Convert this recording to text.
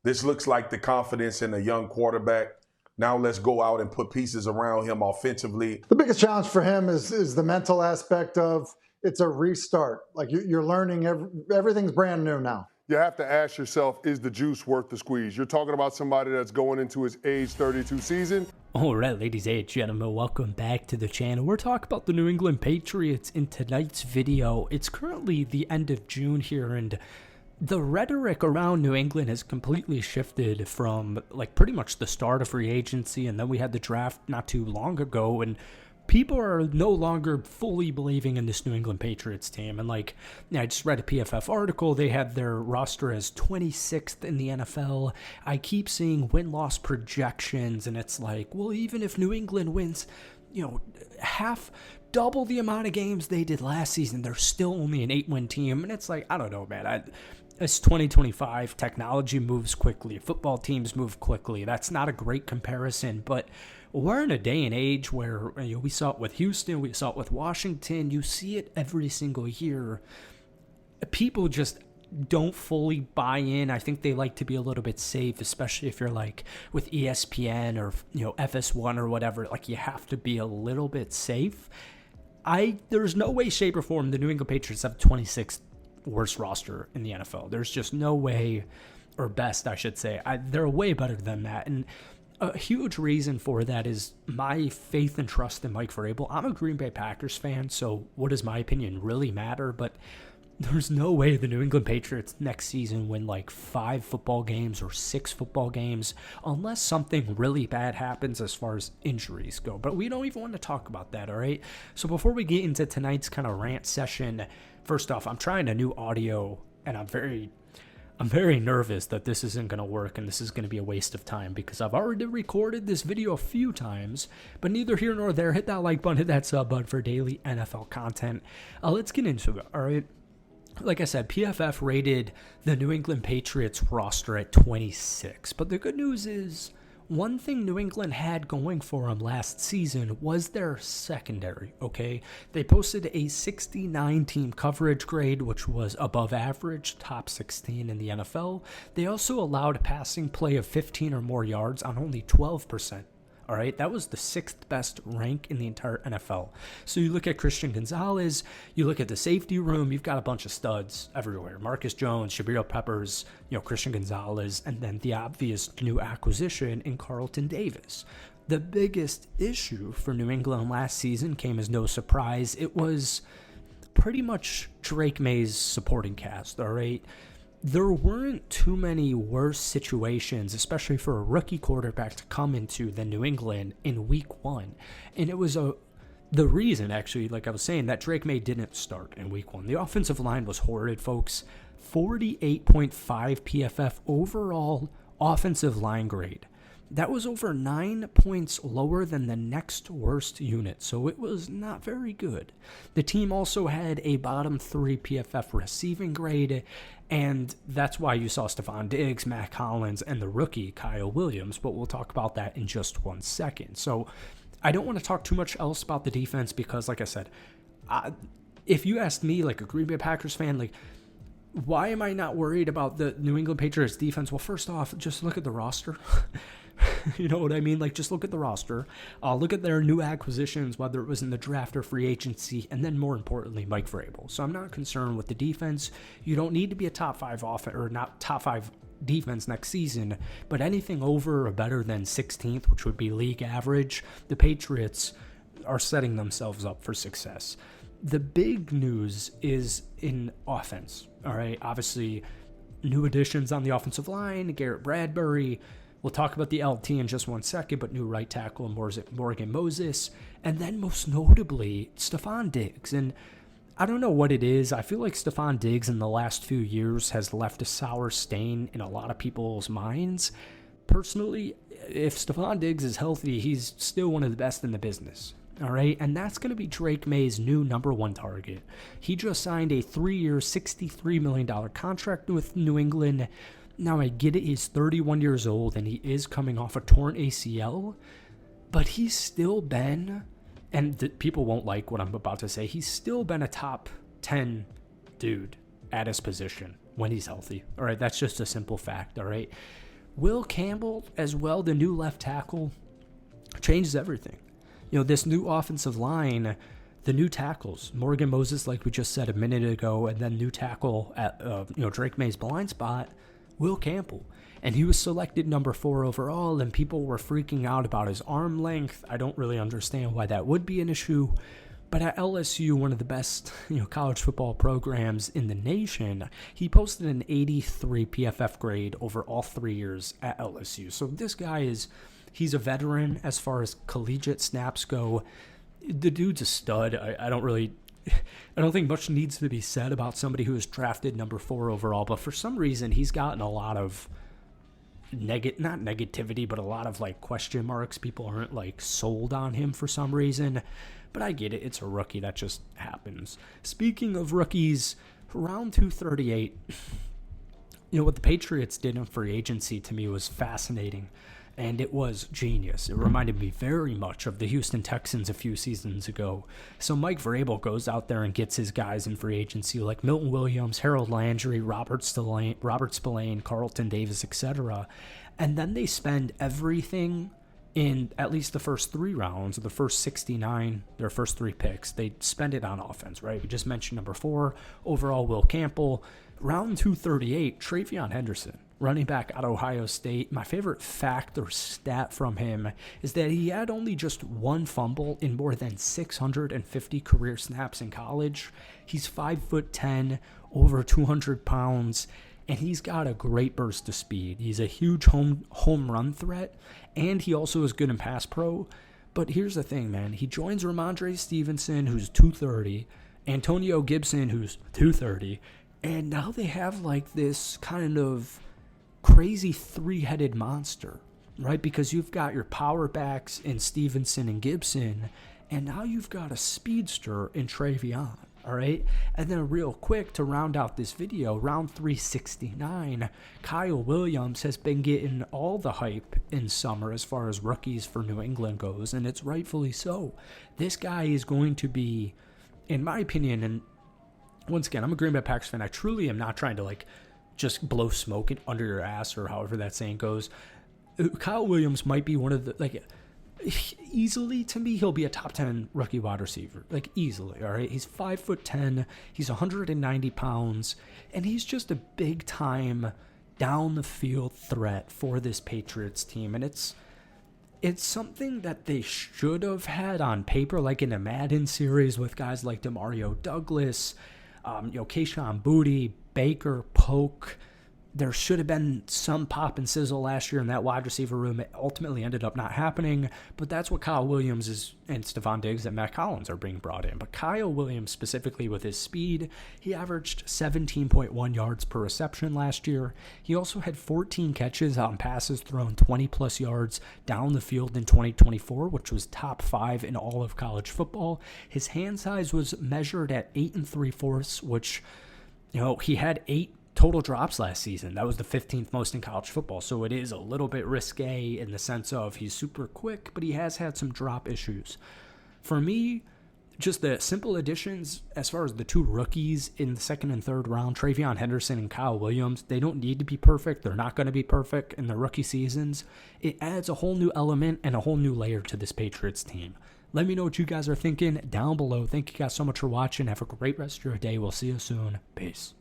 This looks like the confidence in a young quarterback. Now let's go out and put pieces around him offensively. The biggest challenge for him is the mental aspect of it's a restart. Like you're learning, everything's brand new now. You have to ask yourself, is the juice worth the squeeze? You're talking about somebody that's going into his age 32 season. All right, ladies and gentlemen, welcome back to the channel. We're talking about the New England Patriots in tonight's video. It's currently the end of June here, and the rhetoric around New England has completely shifted from like pretty much the start of free agency, and then we had the draft not too long ago, and people are no longer fully believing in this New England Patriots team. And like, I just read a PFF article. They had their roster as 26th in the NFL. I keep seeing win-loss projections, and it's like, well, even if New England wins, double the amount of games they did last season, they're still only an 8-win team. And it's like, I don't know, man. It's 2025. Technology moves quickly. Football teams move quickly. That's not a great comparison, but we're in a day and age where we saw it with Houston, we saw it with Washington. You see it every single year. People just don't fully buy in. I think they like to be a little bit safe, especially if you're like with ESPN or FS1 or whatever. Like, you have to be a little bit safe. There's no way, shape, or form the New England Patriots have 26th worst roster in the NFL. There's just no way, or best, I should say. They're way better than that. And a huge reason for that is my faith and trust in Mike Vrabel. I'm a Green Bay Packers fan, so what does my opinion really matter? But there's no way the New England Patriots next season win like 5 football games or 6 football games unless something really bad happens as far as injuries go. But we don't even want to talk about that, all right? So before we get into tonight's kind of rant session, first off, I'm trying a new audio, and I'm very nervous that this isn't going to work and this is going to be a waste of time because I've already recorded this video a few times, but neither here nor there. Hit that like button, hit that sub button for daily NFL content. Let's get into it, all right? Like I said, PFF rated the New England Patriots roster at 26, but the good news is one thing New England had going for them last season was their secondary, okay? They posted a 69 team coverage grade, which was above average, top 16 in the NFL. They also allowed a passing play of 15 or more yards on only 12%. All right, that was the 6th best rank in the entire NFL. So you look at Christian Gonzalez, you look at the safety room, you've got a bunch of studs everywhere. Marcus Jones, Shabril Peppers, Christian Gonzalez, and then the obvious new acquisition in Carlton Davis. The biggest issue for New England last season came as no surprise. It was pretty much Drake May's supporting cast, all right? There weren't too many worse situations, especially for a rookie quarterback to come into than New England in week 1. And it was the reason, actually, like I was saying, that Drake May didn't start in week 1. The offensive line was horrid, folks. 48.5 PFF overall offensive line grade. That was over 9 points lower than the next worst unit, so it was not very good. The team also had a bottom 3 PFF receiving grade, and that's why you saw Stephon Diggs, Matt Collins, and the rookie Kyle Williams, but we'll talk about that in just 1 second. So I don't want to talk too much else about the defense because, like I said, if you asked me, like a Green Bay Packers fan, like, why am I not worried about the New England Patriots defense? Well, first off, just look at the roster. You know what I mean? Like, just look at the roster. Look at their new acquisitions, whether it was in the draft or free agency, and then more importantly, Mike Vrabel. So I'm not concerned with the defense. You don't need to be a top 5 offense or not top 5 defense next season, but anything over or better than 16th, which would be league average, the Patriots are setting themselves up for success. The big news is in offense. All right, obviously, new additions on the offensive line, Garrett Bradbury. We'll talk about the LT in just 1 second, but new right tackle Morgan Moses, and then most notably, Stephon Diggs. And I don't know what it is. I feel like Stephon Diggs in the last few years has left a sour stain in a lot of people's minds. Personally, if Stephon Diggs is healthy, he's still one of the best in the business. All right, and that's going to be Drake May's new number 1 target. He just signed a 3-year, $63 million contract with New England. Now, I get it, he's 31 years old, and he is coming off a torn ACL, but he's still been, and people won't like what I'm about to say, he's still been a top 10 dude at his position when he's healthy. All right, that's just a simple fact, all right? Will Campbell as well, the new left tackle, changes everything. This new offensive line, the new tackles, Morgan Moses, like we just said a minute ago, and then new tackle at Drake May's blind spot, Will Campbell. And he was selected number 4 overall, and people were freaking out about his arm length. I don't really understand why that would be an issue. But at LSU, one of the best college football programs in the nation, he posted an 83 PFF grade over all 3 years at LSU. So this guy he's a veteran as far as collegiate snaps go. The dude's a stud. I don't think much needs to be said about somebody who was drafted number 4 overall, but for some reason he's gotten a lot of not negativity, but a lot of question marks. People aren't sold on him for some reason, but I get it. It's a rookie. That just happens. Speaking of rookies, round 238, what the Patriots did in free agency to me was fascinating. And it was genius. It reminded me very much of the Houston Texans a few seasons ago. So Mike Vrabel goes out there and gets his guys in free agency like Milton Williams, Harold Landry, Robert Spillane, Carlton Davis, etc. And then they spend everything in at least the first 3 rounds, the first 69, their first 3 picks. They spend it on offense, right? We just mentioned number 4 overall, Will Campbell. Round 238, Travion Henderson, running back at Ohio State. My favorite fact or stat from him is that he had only just 1 fumble in more than 650 career snaps in college. He's 5'10", over 200 pounds, and he's got a great burst of speed. He's a huge home run threat, and he also is good in pass pro. But here's the thing, man. He joins Ramondre Stevenson, who's 230, Antonio Gibson, who's 230, and now they have this kind of crazy 3-headed monster, right? Because you've got your power backs in Stevenson and Gibson, and now you've got a speedster in Travion, all right? And then real quick to round out this video, round 369, Kyle Williams has been getting all the hype in summer as far as rookies for New England goes, and it's rightfully so. This guy is going to be, in my opinion, and once again, I'm a Green Bay Packers fan. I truly am not trying to just blow smoke under your ass or however that saying goes. Kyle Williams might be one of the, easily to me, he'll be a top 10 rookie wide receiver. Easily, all right? He's 5'10", he's 190 pounds, and he's just a big time down the field threat for this Patriots team. And it's something that they should have had on paper, like in a Madden series with guys like Demario Douglas, Keyshawn Boutte, Baker, Polk. There should have been some pop and sizzle last year in that wide receiver room. It ultimately ended up not happening, but that's what Kyle Williams is, and Stephon Diggs and Matt Collins are being brought in. But Kyle Williams, specifically with his speed, he averaged 17.1 yards per reception last year. He also had 14 catches on passes thrown 20-plus yards down the field in 2024, which was top 5 in all of college football. His hand size was measured at 8 3/4, which, he had 8 total drops last season. That was the 15th most in college football, so it is a little bit risque in the sense of he's super quick, but he has had some drop issues. For me, just the simple additions as far as the 2 rookies in the 2nd and 3rd round, Travion Henderson and Kyle Williams, they don't need to be perfect. They're not going to be perfect in their rookie seasons. It adds a whole new element and a whole new layer to this Patriots team. Let me know what you guys are thinking down below. Thank you guys so much for watching. Have a great rest of your day. We'll see you soon. Peace.